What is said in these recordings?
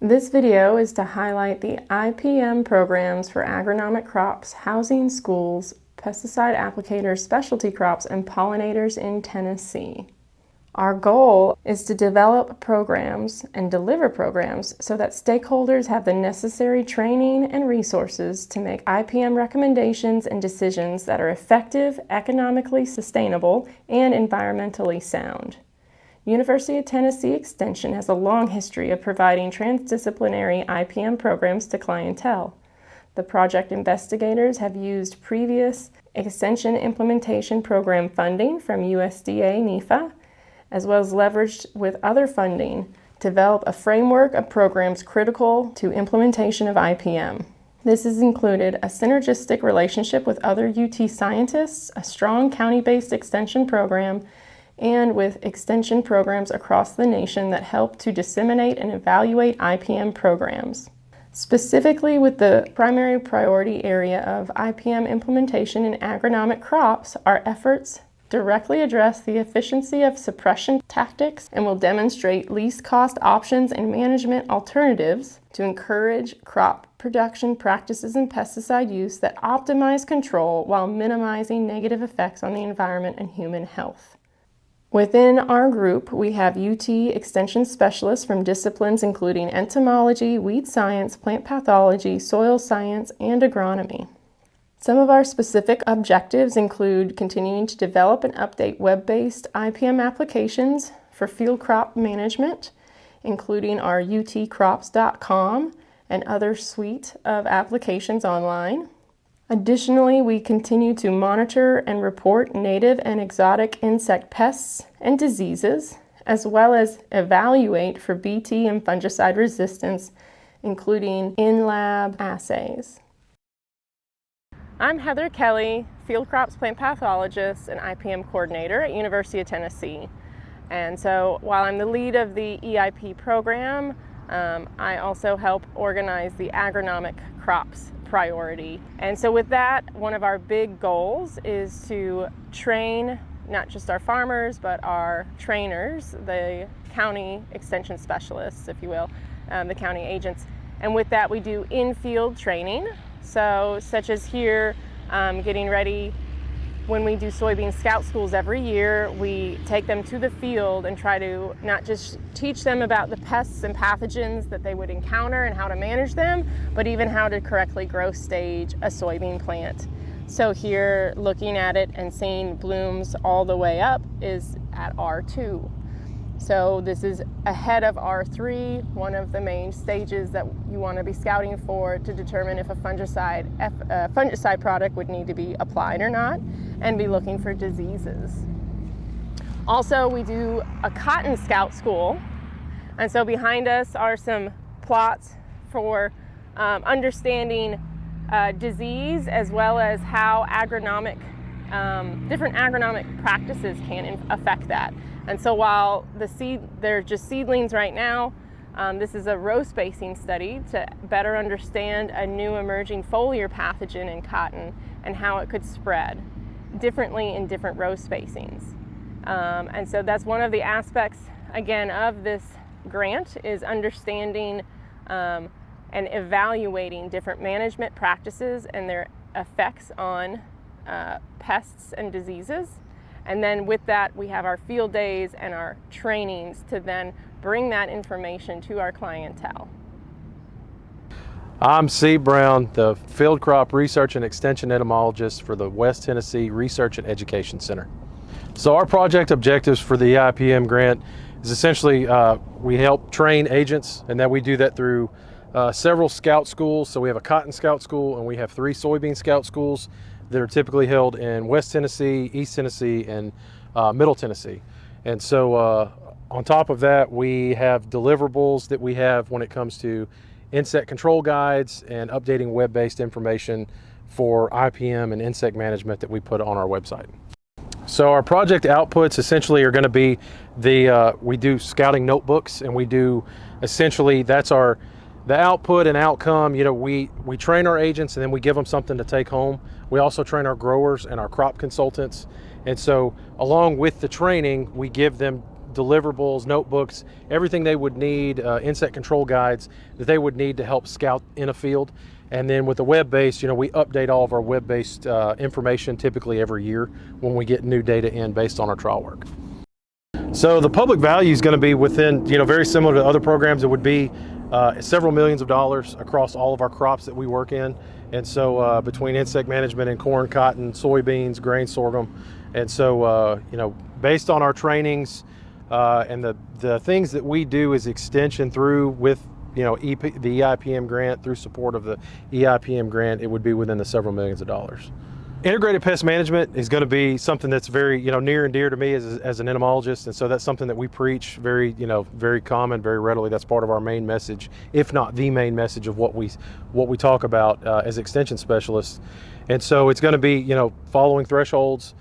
This video is to highlight the IPM programs for agronomic crops, housing, schools, pesticide applicators, specialty crops, and pollinators in Tennessee. Our goal is to develop programs and deliver programs so that stakeholders have the necessary training and resources to make IPM recommendations and decisions that are effective, economically sustainable, and environmentally sound. University of Tennessee Extension has a long history of providing transdisciplinary IPM programs to clientele. The project investigators have used previous Extension Implementation Program funding from USDA NIFA, as well as leveraged with other funding to develop a framework of programs critical to implementation of IPM. This has included a synergistic relationship with other UT scientists, a strong county-based extension program, and with extension programs across the nation that help to disseminate and evaluate IPM programs. Specifically with the primary priority area of IPM implementation in agronomic crops, our efforts directly address the efficiency of suppression tactics and will demonstrate least cost options and management alternatives to encourage crop production practices and pesticide use that optimize control while minimizing negative effects on the environment and human health. Within our group, we have UT Extension specialists from disciplines including entomology, weed science, plant pathology, soil science, and agronomy. Some of our specific objectives include continuing to develop and update web-based IPM applications for field crop management, including our utcrops.com and other suite of applications online. Additionally, we continue to monitor and report native and exotic insect pests and diseases, as well as evaluate for Bt and fungicide resistance, including in-lab assays. I'm Heather Kelly, Field Crops Plant Pathologist and IPM Coordinator at University of Tennessee. And so while I'm the lead of the EIP program, I also help organize the agronomic crops priority. And so with that, one of our big goals is to train not just our farmers, but our trainers, the county extension specialists, if you will, the county agents. And with that, we do in-field training. So such as here, getting ready when we do soybean scout schools every year, we take them to the field and try to not just teach them about the pests and pathogens that they would encounter and how to manage them, but even how to correctly growth stage a soybean plant. So here, looking at it and seeing blooms all the way up is at R2. So this is ahead of R3, one of the main stages that you want to be scouting for to determine if a fungicide product would need to be applied or not, and be looking for diseases. Also, we do a cotton scout school, and so behind us are some plots for understanding disease, as well as how different agronomic practices can affect that. And so while they're just seedlings right now, this is a row spacing study to better understand a new emerging foliar pathogen in cotton and how it could spread differently in different row spacings. And so that's one of the aspects, again, of this grant, is understanding and evaluating different management practices and their effects on pests and diseases. And then with that, we have our field days and our trainings to then bring that information to our clientele. I'm Steve Brown, the Field Crop Research and Extension Entomologist for the West Tennessee Research and Education Center. So our project objectives for the EIPM grant is essentially we help train agents, and that we do that through several scout schools. So we have a cotton scout school, and we have 3 soybean scout schools that are typically held in West Tennessee, East Tennessee, and Middle Tennessee. And so on top of that, we have deliverables that we have when it comes to insect control guides and updating web-based information for IPM and insect management that we put on our website. So our project outputs essentially are going to be we do scouting notebooks, and we do essentially, that's the output and outcome. You know, we train our agents, and then we give them something to take home. We also train our growers and our crop consultants. And so along with the training, we give them deliverables, notebooks, everything they would need, insect control guides that they would need to help scout in a field. And then with the web-based, we update all of our web-based information typically every year when we get new data in based on our trial work. So the public value is going to be within, very similar to other programs. It would be several millions of dollars across all of our crops that we work in. And so between insect management and corn, cotton, soybeans, grain, sorghum. And so, based on our trainings and the things that we do as extension through with, the EIPM grant, through support of the EIPM grant, it would be within the several millions of dollars. Integrated pest management is going to be something that's very, near and dear to me as an entomologist, and so that's something that we preach very, very common, very readily. That's part of our main message, if not the main message of what we talk about as extension specialists. And so it's going to be, following thresholds,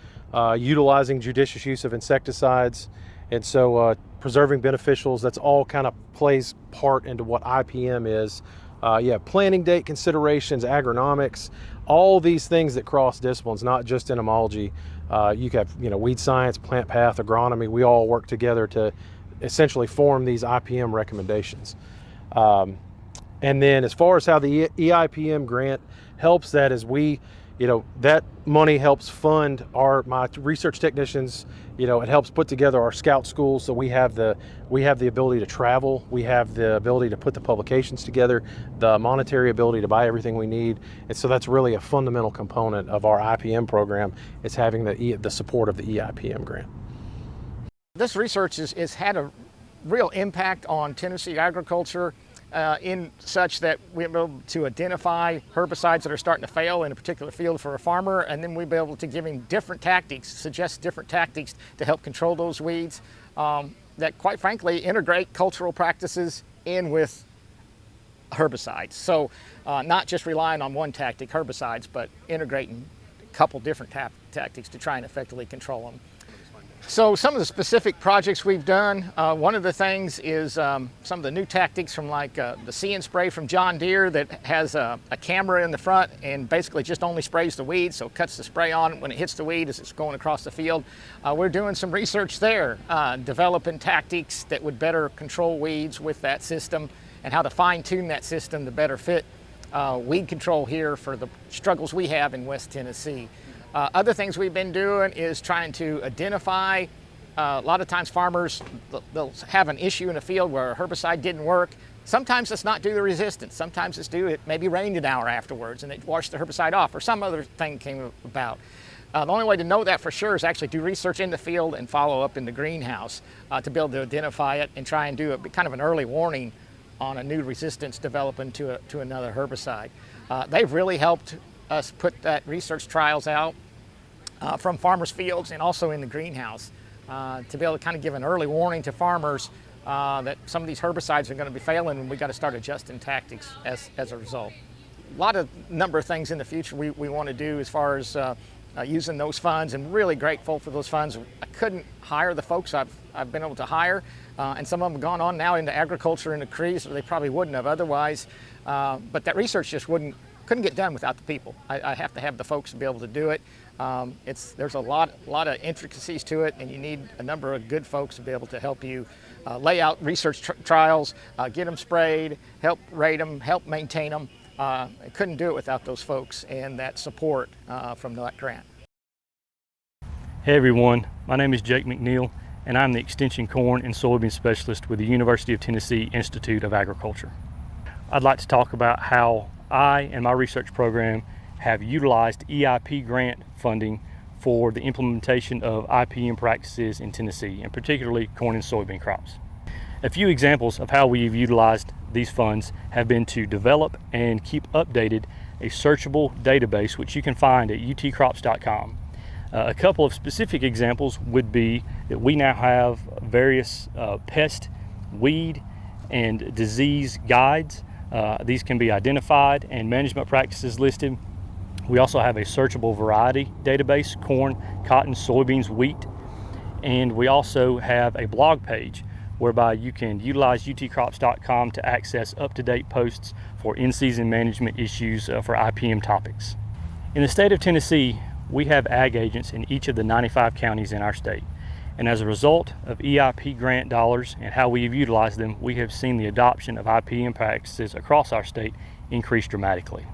utilizing judicious use of insecticides, and so preserving beneficials. That's all kind of plays part into what IPM is. Planting date considerations, agronomics, all these things that cross disciplines, not just entomology. You have, weed science, plant path, agronomy. We all work together to essentially form these IPM recommendations. And then as far as how the EIPM grant helps that is that money helps fund my research technicians. It helps put together our scout schools, so we have the ability to travel, we have the ability to put the publications together, the monetary ability to buy everything we need, and so that's really a fundamental component of our IPM program, is having the support of the EIPM grant. This research has had a real impact on Tennessee agriculture. In such that we're able to identify herbicides that are starting to fail in a particular field for a farmer, and then we'll be able to give him different tactics, suggest different tactics to help control those weeds that, quite frankly, integrate cultural practices in with herbicides. So not just relying on one tactic, herbicides, but integrating a couple different tactics to try and effectively control them. So some of the specific projects we've done, one of the things is some of the new tactics from like the See and Spray from John Deere that has a camera in the front and basically just only sprays the weed, so it cuts the spray on when it hits the weed as it's going across the field. We're doing some research there, developing tactics that would better control weeds with that system and how to fine-tune that system to better fit weed control here for the struggles we have in West Tennessee. Other things we've been doing is trying to identify, a lot of times farmers, they'll have an issue in a field where a herbicide didn't work. Sometimes it's not due to resistance. Sometimes it's due, it maybe rained an hour afterwards and it washed the herbicide off, or some other thing came about. The only way to know that for sure is actually do research in the field and follow up in the greenhouse to be able to identify it and try and do kind of an early warning on a new resistance developing to another herbicide. They've really helped us put that research trials out from farmers' fields and also in the greenhouse to be able to kind of give an early warning to farmers that some of these herbicides are going to be failing and we got to start adjusting tactics as a result. A lot of number of things in the future we want to do as far as using those funds, and really grateful for those funds. I couldn't hire the folks I've been able to hire, and some of them have gone on now into agriculture and the crews, or they probably wouldn't have otherwise. But that research just couldn't get done without the people. I have to have the folks to be able to do it. There's a lot of intricacies to it, and you need a number of good folks to be able to help you lay out research trials, get them sprayed, help rate them, help maintain them. I couldn't do it without those folks and that support from that grant. Hey everyone, my name is Jake McNeil, and I'm the Extension Corn and Soybean Specialist with the University of Tennessee Institute of Agriculture. I'd like to talk about how I and my research program have utilized EIP grant funding for the implementation of IPM practices in Tennessee, and particularly corn and soybean crops. A few examples of how we've utilized these funds have been to develop and keep updated a searchable database, which you can find at utcrops.com. A couple of specific examples would be that we now have various pest, weed, and disease guides. These can be identified and management practices listed. We also have a searchable variety database, corn, cotton, soybeans, wheat. And we also have a blog page whereby you can utilize utcrops.com to access up-to-date posts for in-season management issues for IPM topics. In the state of Tennessee, we have ag agents in each of the 95 counties in our state. And as a result of EIP grant dollars and how we have utilized them, we have seen the adoption of IPM practices across our state increase dramatically.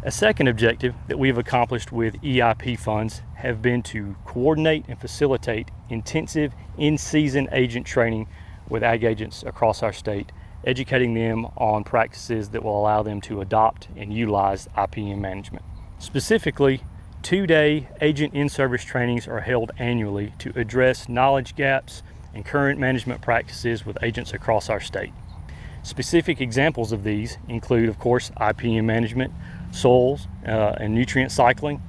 A second objective that we have accomplished with EIP funds have been to coordinate and facilitate intensive in-season agent training with ag agents across our state, educating them on practices that will allow them to adopt and utilize IPM management. Specifically, 2-day agent in-service trainings are held annually to address knowledge gaps and current management practices with agents across our state. Specific examples of these include, of course, IPM management, soils and nutrient cycling,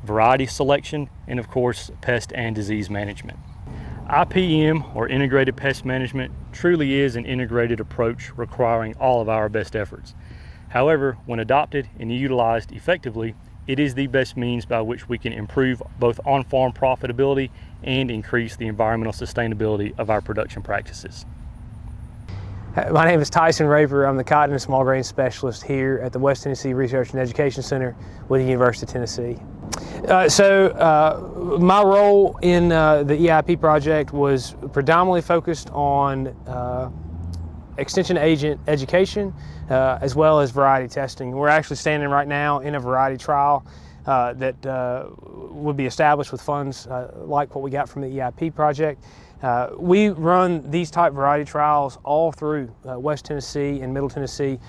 variety selection, and of course, pest and disease management. IPM, or integrated pest management, truly is an integrated approach requiring all of our best efforts. However, when adopted and utilized effectively, it is the best means by which we can improve both on-farm profitability and increase the environmental sustainability of our production practices. My name is Tyson Raver. I'm the Cotton and Small Grain Specialist here at the West Tennessee Research and Education Center with the University of Tennessee. My role in the EIP project was predominantly focused on extension agent education as well as variety testing. We're actually standing right now in a variety trial that would be established with funds like what we got from the EIP project. We run these type variety trials all through West Tennessee and Middle Tennessee,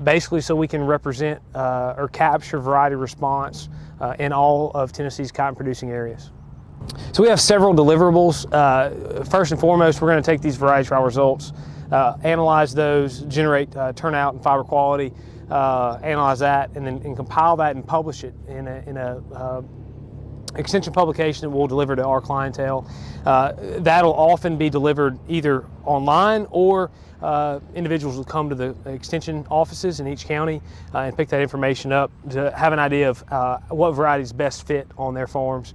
basically so we can represent or capture variety response in all of Tennessee's cotton producing areas. So we have several deliverables. First and foremost, we're going to take these variety trial results, analyze those, generate turnout and fiber quality, analyze that, and then compile that and publish it in a extension publication that we'll deliver to our clientele. That'll often be delivered either online or individuals will come to the extension offices in each county and pick that information up to have an idea of what varieties best fit on their farms.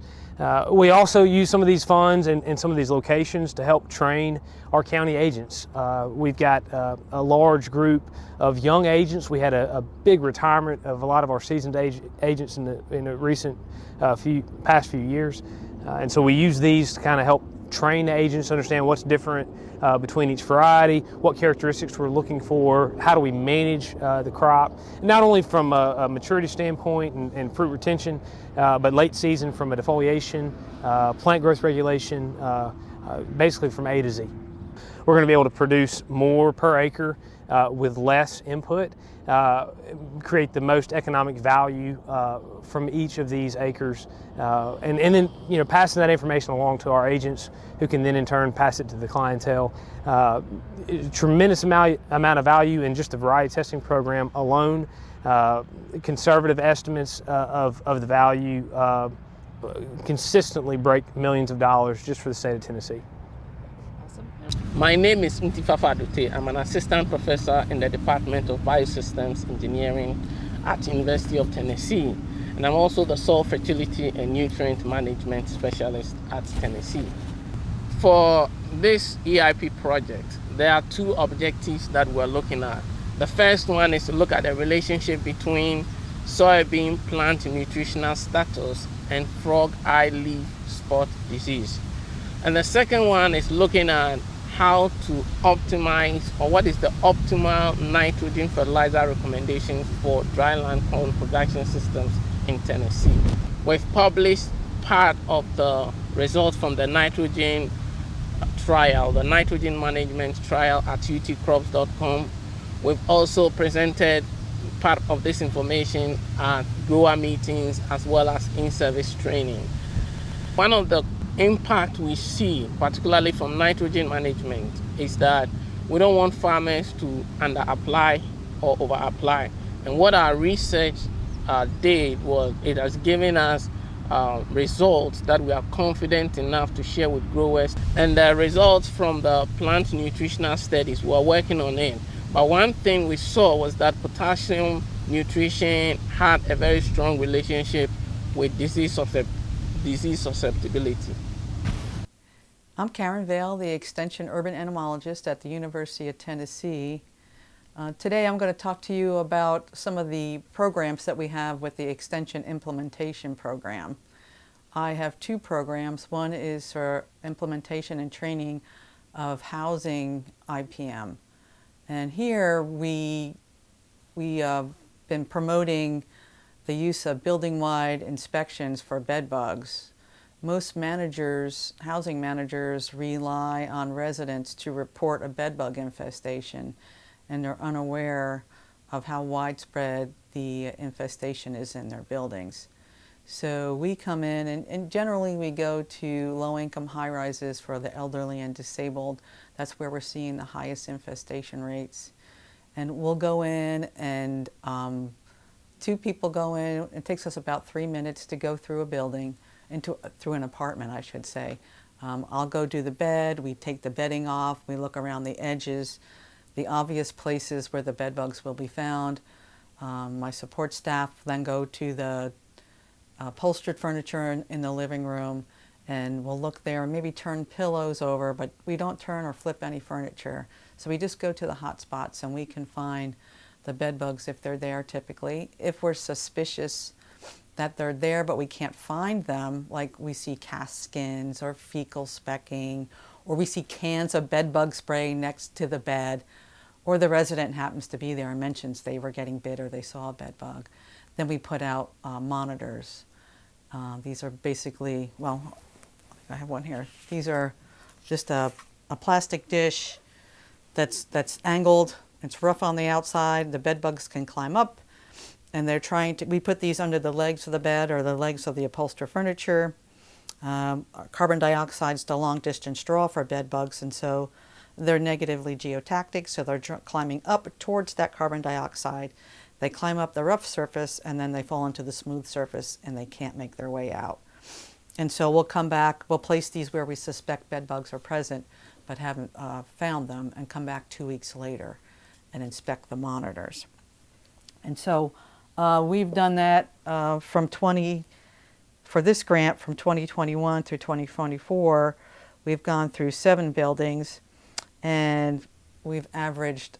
We also use some of these funds and some of these locations to help train our county agents. We've got a large group of young agents. We had a big retirement of a lot of our seasoned agents in the recent past few years. And so we use these to kind of help train the agents to understand what's different between each variety, what characteristics we're looking for, how do we manage the crop, not only from a maturity standpoint and fruit retention, but late season from a defoliation, plant growth regulation, basically from A to Z. We're going to be able to produce more per acre with less input, create the most economic value from each of these acres, and then passing that information along to our agents, who can then in turn pass it to the clientele. Tremendous amount of value in just the variety testing program alone. Conservative estimates of the value consistently break millions of dollars just for the state of Tennessee. My name is Mtifafa Adute. I'm an assistant professor in the Department of Biosystems Engineering at University of Tennessee, and I'm also the soil fertility and nutrient management specialist at Tennessee. For this EIP project, there are two objectives that we're looking at. The first one is to look at the relationship between soybean plant nutritional status and frog eye leaf spot disease. And the second one is looking at how to optimize, or what is the optimal nitrogen fertilizer recommendation for dryland corn production systems in Tennessee. We've published part of the results from the nitrogen trial, the nitrogen management trial at utcrops.com. We've also presented part of this information at grower meetings as well as in-service training. One of the impact we see, particularly from nitrogen management, is that we don't want farmers to under-apply or over-apply. And what our research did was it has given us results that we are confident enough to share with growers. And the results from the plant nutritional studies, we're working on it. But one thing we saw was that potassium nutrition had a very strong relationship with disease susceptibility. I'm Karen Vale, the Extension Urban Entomologist at the University of Tennessee. Today I'm going to talk to you about some of the programs that we have with the Extension Implementation Program. I have two programs. One is for implementation and training of housing IPM. And here we've been promoting the use of building-wide inspections for bed bugs. Most managers, housing managers, rely on residents to report a bed bug infestation, and they're unaware of how widespread the infestation is in their buildings. So we come in, and generally we go to low-income high-rises for the elderly and disabled. That's where we're seeing the highest infestation rates. And we'll go in, and two people go in. It takes us about 3 minutes to go through a building, through an apartment, I should say. I'll go do the bed. We take the bedding off. We look around the edges, the obvious places where the bed bugs will be found. My support staff then go to the upholstered furniture in the living room, and we'll look there and maybe turn pillows over, but we don't turn or flip any furniture. So we just go to the hot spots, and we can find the bed bugs if they're there typically. If we're suspicious that they're there but we can't find them, like we see cast skins or fecal specking, or we see cans of bed bug spray next to the bed, or the resident happens to be there and mentions they were getting bit or they saw a bed bug, then we put out monitors. These are basically, well, I have one here. These are just a plastic dish that's angled. It's rough on the outside. The bed bugs can climb up, and they're trying to, we put these under the legs of the bed or the legs of the upholstered furniture. Carbon dioxide is the long distance draw for bed bugs, and so they're negatively geotactic, so they're climbing up towards that carbon dioxide. They climb up the rough surface, and then they fall into the smooth surface, and they can't make their way out. And so we'll come back, we'll place these where we suspect bed bugs are present, but haven't found them, and come back 2 weeks later and inspect the monitors. And so we've done that for this grant from 2021 through 2024. We've gone through 7 buildings, and we've averaged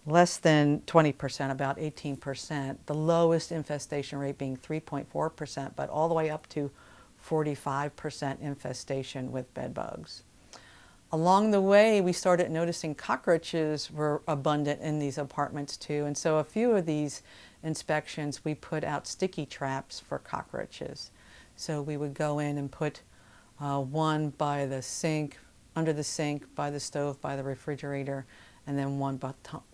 less than 20%, about 18%, the lowest infestation rate being 3.4%, but all the way up to 45% infestation with bed bugs. Along the way, we started noticing cockroaches were abundant in these apartments too, and so a few of these inspections we put out sticky traps for cockroaches. So we would go in and put one by the sink, under the sink, by the stove, by the refrigerator, and then one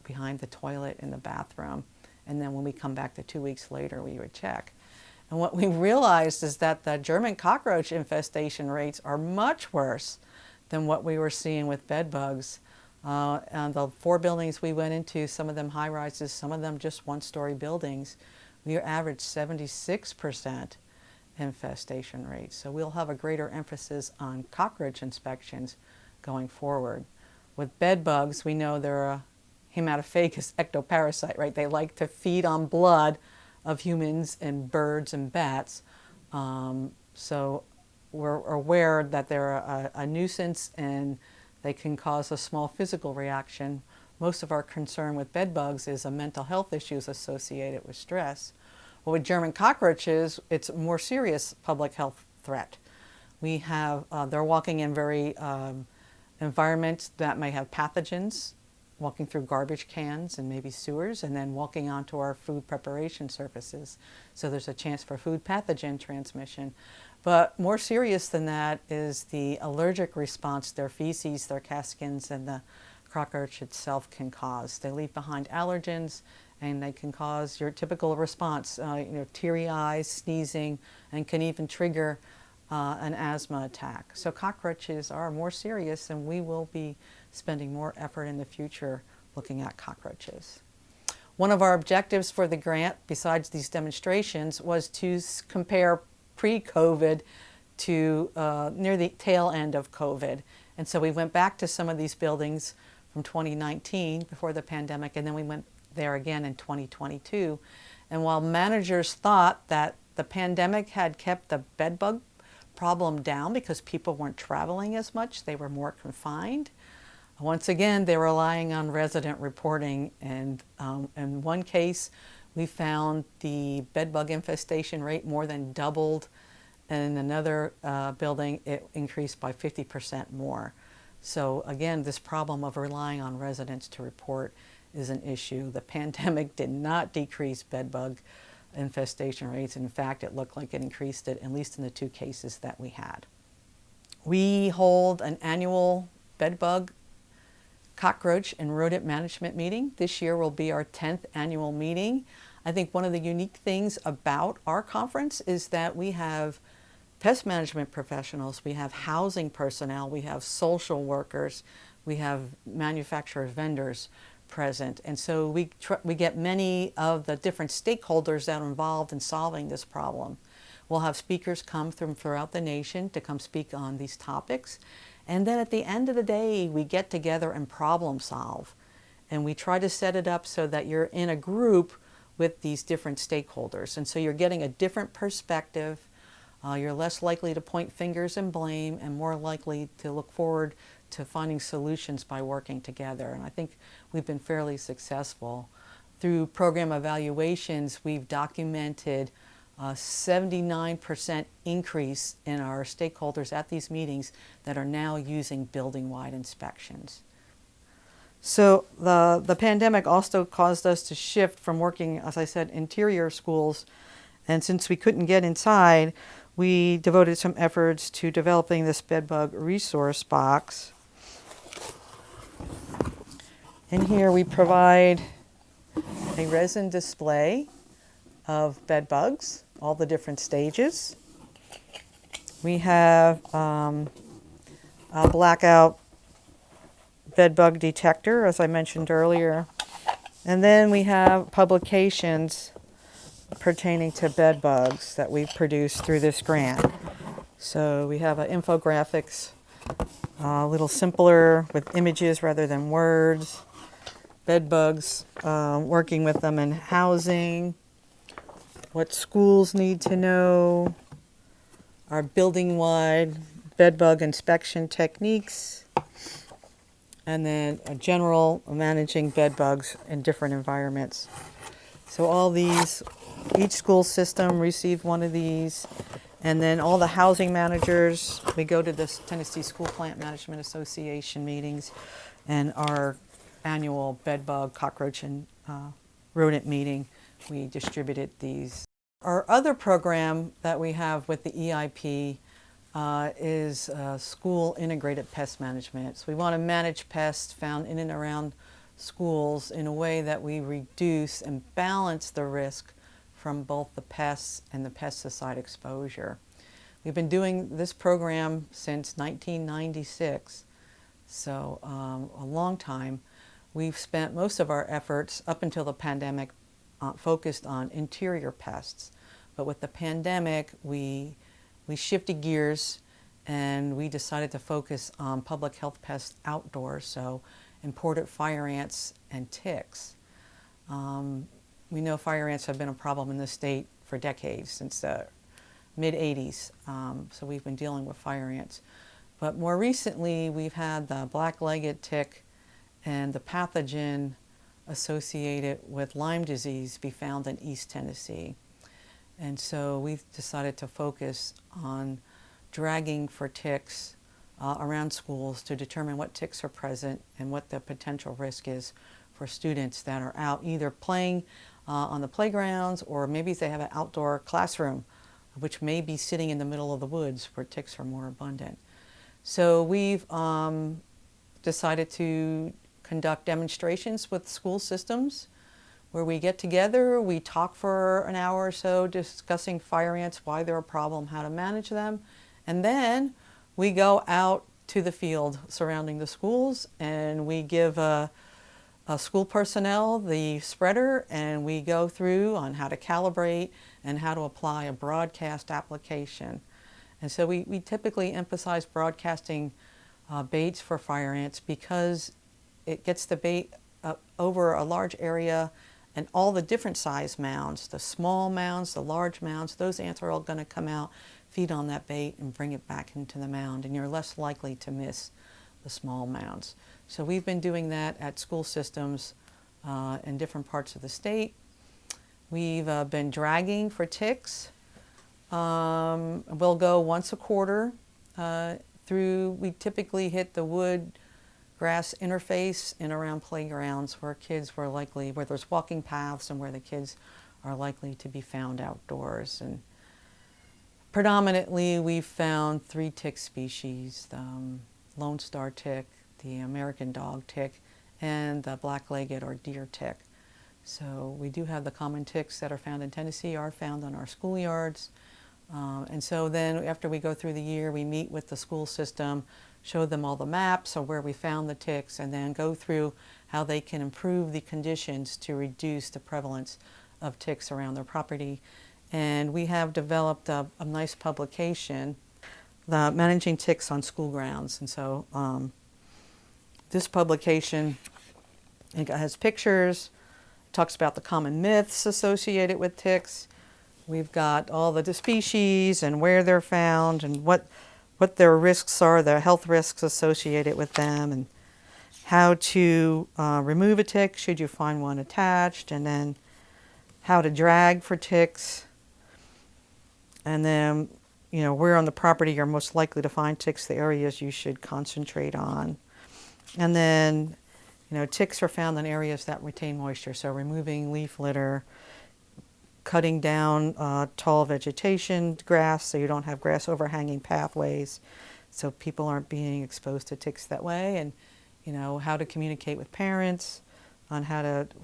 behind the toilet in the bathroom. And then when we come back 2 weeks later, we would check. And what we realized is that the German cockroach infestation rates are much worse than what we were seeing with bed bugs. And the 4 buildings we went into, some of them high-rises, some of them just one-story buildings, we averaged 76% infestation rates. So we'll have a greater emphasis on cockroach inspections going forward. With bed bugs, we know they're a hematophagous ectoparasite, right? They like to feed on blood of humans and birds and bats. So we're aware that they're a nuisance, and they can cause a small physical reaction. Most of our concern with bed bugs is mental health issues associated with stress. Well, with German cockroaches, it's a more serious public health threat. We have, they're walking in very environments that may have pathogens, walking through garbage cans and maybe sewers, and then walking onto our food preparation surfaces. So there's a chance for food pathogen transmission. But more serious than that is the allergic response their feces, their caskins, and the cockroach itself can cause. They leave behind allergens, and they can cause your typical response, teary eyes, sneezing, and can even trigger an asthma attack. So cockroaches are more serious, and we will be spending more effort in the future looking at cockroaches. One of our objectives for the grant, besides these demonstrations, was to compare pre-COVID to near the tail end of COVID. And so we went back to some of these buildings from 2019, before the pandemic, and then we went there again in 2022. And while managers thought that the pandemic had kept the bed bug problem down because people weren't traveling as much, they were more confined, once again, they're relying on resident reporting. And in one case, we found the bed bug infestation rate more than doubled and in another building it increased by 50% more. So again, this problem of relying on residents to report is an issue. The pandemic did not decrease bedbug infestation rates. In fact, it looked like it increased it, at least in the 2 cases that we had. We hold an annual bedbug, cockroach, and rodent management meeting. This year will be our 10th annual meeting. I think one of the unique things about our conference is that we have pest management professionals, we have housing personnel, we have social workers, we have manufacturers, vendors present. And so we get many of the different stakeholders that are involved in solving this problem. We'll have speakers come from throughout the nation to come speak on these topics. And then at the end of the day, we get together and problem solve. And we try to set it up so that you're in a group with these different stakeholders. And so you're getting a different perspective. You're less likely to point fingers and blame, and more likely to look forward to finding solutions by working together. And I think we've been fairly successful. Through program evaluations, we've documented a 79% increase in our stakeholders at these meetings that are now using building-wide inspections. So the pandemic also caused us to shift from working, as I said, interior schools. And since we couldn't get inside, we devoted some efforts to developing this bedbug resource box. In here we provide a resin display of bed bugs, all the different stages. We have a blackout bed bug detector, as I mentioned earlier. And then we have publications pertaining to bed bugs that we've produced through this grant. So we have infographics, a little simpler with images rather than words. Bed bugs, working with them in housing, what schools need to know, our building-wide bed bug inspection techniques, and then a general managing bed bugs in different environments. So all these, each school system received one of these, and then all the housing managers, we go to the Tennessee School Plant Management Association meetings and our annual bed bug, cockroach, and rodent meeting, we distributed these. Our other program that we have with the EIP is school integrated pest management. So we want to manage pests found in and around schools in a way that we reduce and balance the risk from both the pests and the pesticide exposure. We've been doing this program since 1996, so a long time. We've spent most of our efforts up until the pandemic focused on interior pests. But with the pandemic, we shifted gears and we decided to focus on public health pests outdoors, so imported fire ants and ticks. We know fire ants have been a problem in the state for decades, since the mid-'80s, so we've been dealing with fire ants. But more recently, we've had the black-legged tick and the pathogen associated with Lyme disease be found in East Tennessee. And so we've decided to focus on dragging for ticks around schools to determine what ticks are present and what the potential risk is for students that are out either playing on the playgrounds, or maybe they have an outdoor classroom which may be sitting in the middle of the woods where ticks are more abundant. So we've decided to conduct demonstrations with school systems where we get together, we talk for an hour or so discussing fire ants, why they're a problem, how to manage them, and then we go out to the field surrounding the schools and we give school personnel the spreader, and we go through on how to calibrate and how to apply a broadcast application. And so we typically emphasize broadcasting baits for fire ants because it gets the bait over a large area, and all the different size mounds, the small mounds, the large mounds, those ants are all going to come out, feed on that bait, and bring it back into the mound, and you're less likely to miss the small mounds. So we've been doing that at school systems in different parts of the state. We've been dragging for ticks. We'll go once a quarter we typically hit the wood grass interface and around playgrounds where where there's walking paths and where the kids are likely to be found outdoors. And predominantly we've found 3 tick species, the Lone Star tick, the American dog tick, and the black-legged or deer tick. So we do have the common ticks that are found in Tennessee are found on our schoolyards. And so then after we go through the year, we meet with the school system, show them all the maps of where we found the ticks, and then go through how they can improve the conditions to reduce the prevalence of ticks around their property. And we have developed a nice publication, the Managing Ticks on School Grounds. And so this publication, it has pictures, talks about the common myths associated with ticks. We've got all the species and where they're found and what their risks are, the health risks associated with them, and how to remove a tick should you find one attached, and then how to drag for ticks, and then where on the property you're most likely to find ticks, the areas you should concentrate on. And then ticks are found in areas that retain moisture, so removing leaf litter, cutting down tall vegetation, grass, so you don't have grass overhanging pathways, so people aren't being exposed to ticks that way, and how to communicate with parents on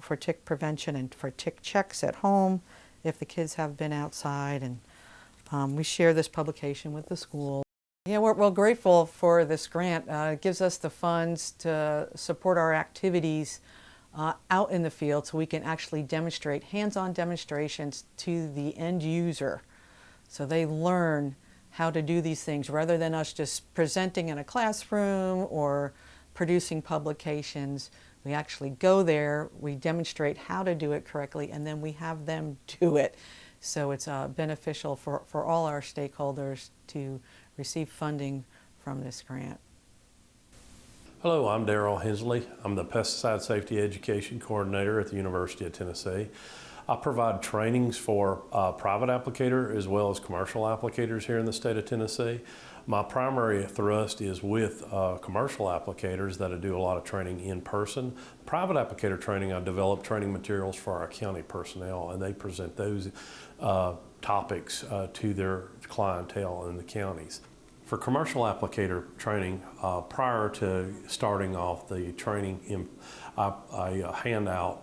for tick prevention and for tick checks at home if the kids have been outside. And we share this publication with the school. Yeah, we're grateful for this grant. It gives us the funds to support our activities out in the field, so we can actually demonstrate hands-on demonstrations to the end user, so they learn how to do these things rather than us just presenting in a classroom or producing publications. We actually go there, we demonstrate how to do it correctly, and then we have them do it. So it's beneficial for all our stakeholders to receive funding from this grant. Hello, I'm Darryl Hensley. I'm the Pesticide Safety Education Coordinator at the University of Tennessee. I provide trainings for private applicator as well as commercial applicators here in the state of Tennessee. My primary thrust is with commercial applicators that I do a lot of training in person. Private applicator training, I develop training materials for our county personnel, and they present those topics to their clientele in the counties. For commercial applicator training, prior to starting off the training, I hand out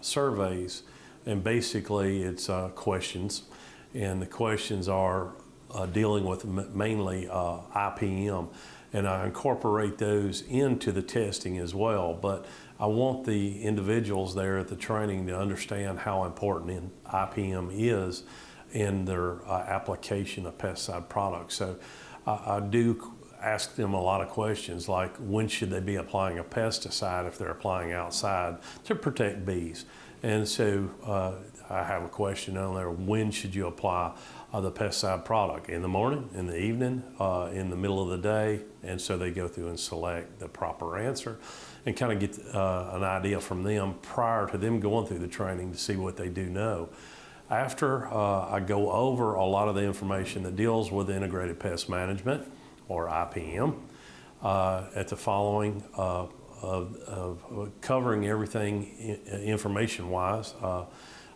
surveys, and basically it's questions, and the questions are dealing with mainly IPM, and I incorporate those into the testing as well. But I want the individuals there at the training to understand how important IPM is in their application of pesticide products. So I do ask them a lot of questions, like when should they be applying a pesticide if they're applying outside to protect bees. And so I have a question on there, when should you apply the pesticide product? In the morning, in the evening, in the middle of the day? And so they go through and select the proper answer and kind of get an idea from them prior to them going through the training to see what they do know. After I go over a lot of the information that deals with integrated pest management, or IPM, at the following of covering everything information-wise,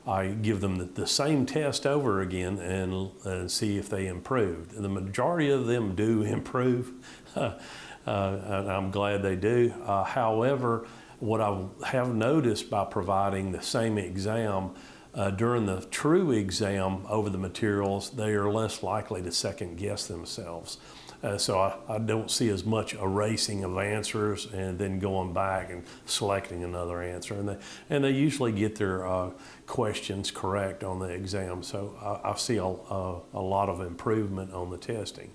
I give them the same test over again and see if they improved. And the majority of them do improve, and I'm glad they do. However, what I have noticed by providing the same exam, during the true exam over the materials, they are less likely to second guess themselves. So I don't see as much erasing of answers and then going back and selecting another answer. And they usually get their questions correct on the exam. So I see a lot of improvement on the testing.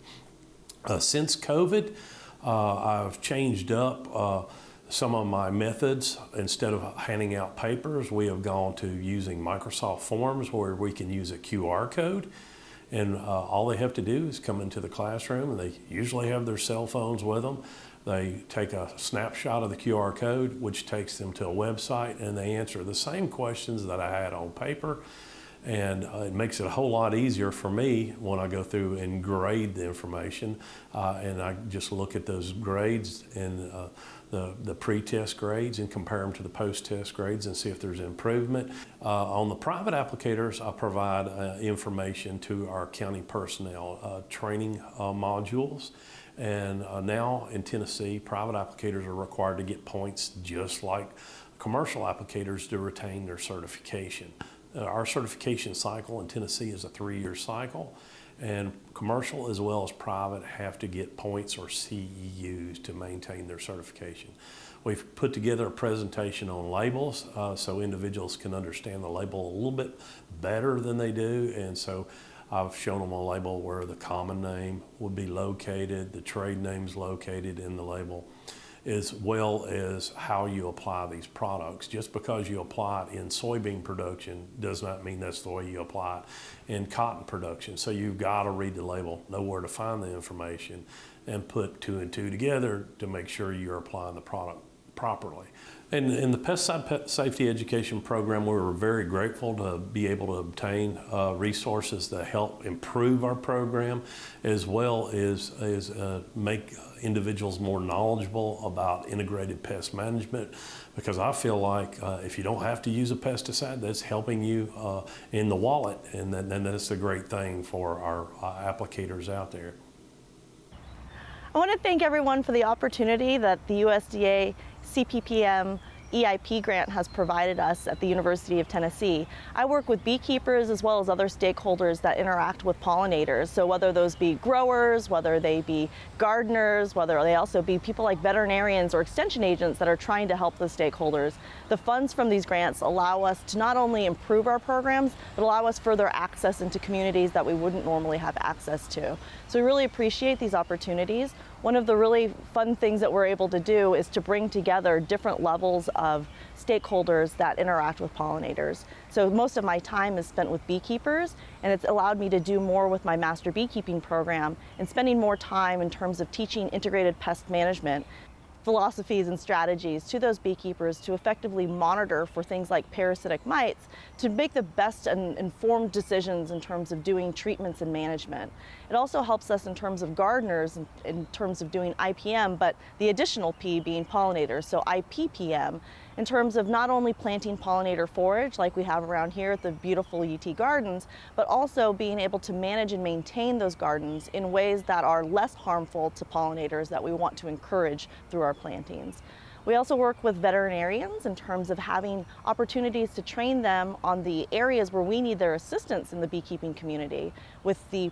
Since COVID, I've changed up some of my methods. Instead of handing out papers, we have gone to using Microsoft Forms, where we can use a QR code. And all they have to do is come into the classroom, and they usually have their cell phones with them. They take a snapshot of the QR code, which takes them to a website, and they answer the same questions that I had on paper. And it makes it a whole lot easier for me when I go through and grade the information, and I just look at those grades and the pre-test grades and compare them to the post-test grades and see if there's improvement. On the private applicators, I provide information to our county personnel, training modules. And now in Tennessee, private applicators are required to get points just like commercial applicators to retain their certification. Our certification cycle in Tennessee is a 3-year cycle, and commercial as well as private have to get points or CEUs to maintain their certification. We've put together a presentation on labels so individuals can understand the label a little bit better than they do, and so I've shown them a label where the common name would be located, the trade name's located in the label, as well as how you apply these products. Just because you apply it in soybean production does not mean that's the way you apply it in cotton production. So you've got to read the label, know where to find the information, and put 2 and 2 together to make sure you're applying the product properly. And in the pesticide safety education program, we were very grateful to be able to obtain resources that help improve our program, as well as make individuals more knowledgeable about integrated pest management, because I feel like if you don't have to use a pesticide, that's helping you in the wallet, and that's a great thing for our applicators out there. I want to thank everyone for the opportunity that the USDA CPPM EIP grant has provided us at the University of Tennessee. I work with beekeepers as well as other stakeholders that interact with pollinators. So whether those be growers, whether they be gardeners, whether they also be people like veterinarians or extension agents that are trying to help the stakeholders, the funds from these grants allow us to not only improve our programs, but allow us further access into communities that we wouldn't normally have access to. So we really appreciate these opportunities. One of the really fun things that we're able to do is to bring together different levels of stakeholders that interact with pollinators. So most of my time is spent with beekeepers, and it's allowed me to do more with my master beekeeping program and spending more time in terms of teaching integrated pest management philosophies and strategies to those beekeepers to effectively monitor for things like parasitic mites, to make the best and informed decisions in terms of doing treatments and management. It also helps us in terms of gardeners in terms of doing IPM, but the additional P being pollinators, so IPPM, in terms of not only planting pollinator forage like we have around here at the beautiful UT Gardens, but also being able to manage and maintain those gardens in ways that are less harmful to pollinators that we want to encourage through our plantings. We also work with veterinarians in terms of having opportunities to train them on the areas where we need their assistance in the beekeeping community with the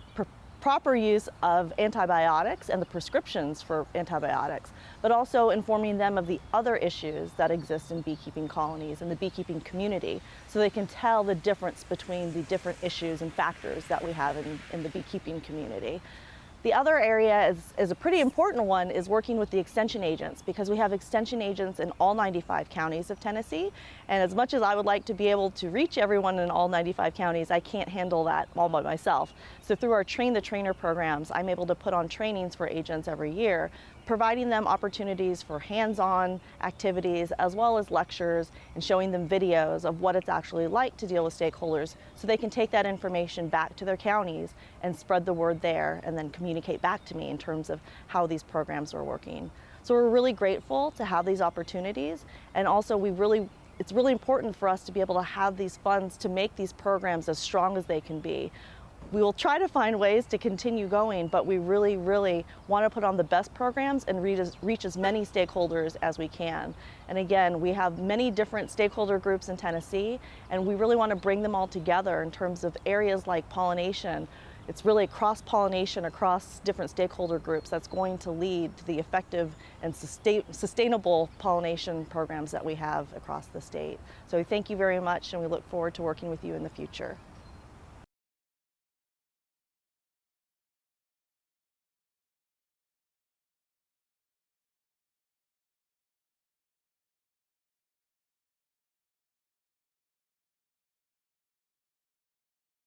proper use of antibiotics and the prescriptions for antibiotics, but also informing them of the other issues that exist in beekeeping colonies and the beekeeping community, so they can tell the difference between the different issues and factors that we have in the beekeeping community. The other area is a pretty important one, is working with the extension agents, because we have extension agents in all 95 counties of Tennessee. And as much as I would like to be able to reach everyone in all 95 counties, I can't handle that all by myself. So through our Train the Trainer programs, I'm able to put on trainings for agents every year, providing them opportunities for hands-on activities as well as lectures, and showing them videos of what it's actually like to deal with stakeholders, so they can take that information back to their counties and spread the word there, and then communicate back to me in terms of how these programs are working. So we're really grateful to have these opportunities, and also it's really important for us to be able to have these funds to make these programs as strong as they can be. We will try to find ways to continue going, but we really, really want to put on the best programs and reach as many stakeholders as we can. And again, we have many different stakeholder groups in Tennessee, and we really want to bring them all together in terms of areas like pollination. It's really cross-pollination across different stakeholder groups that's going to lead to the effective and sustainable pollination programs that we have across the state. So thank you very much, and we look forward to working with you in the future.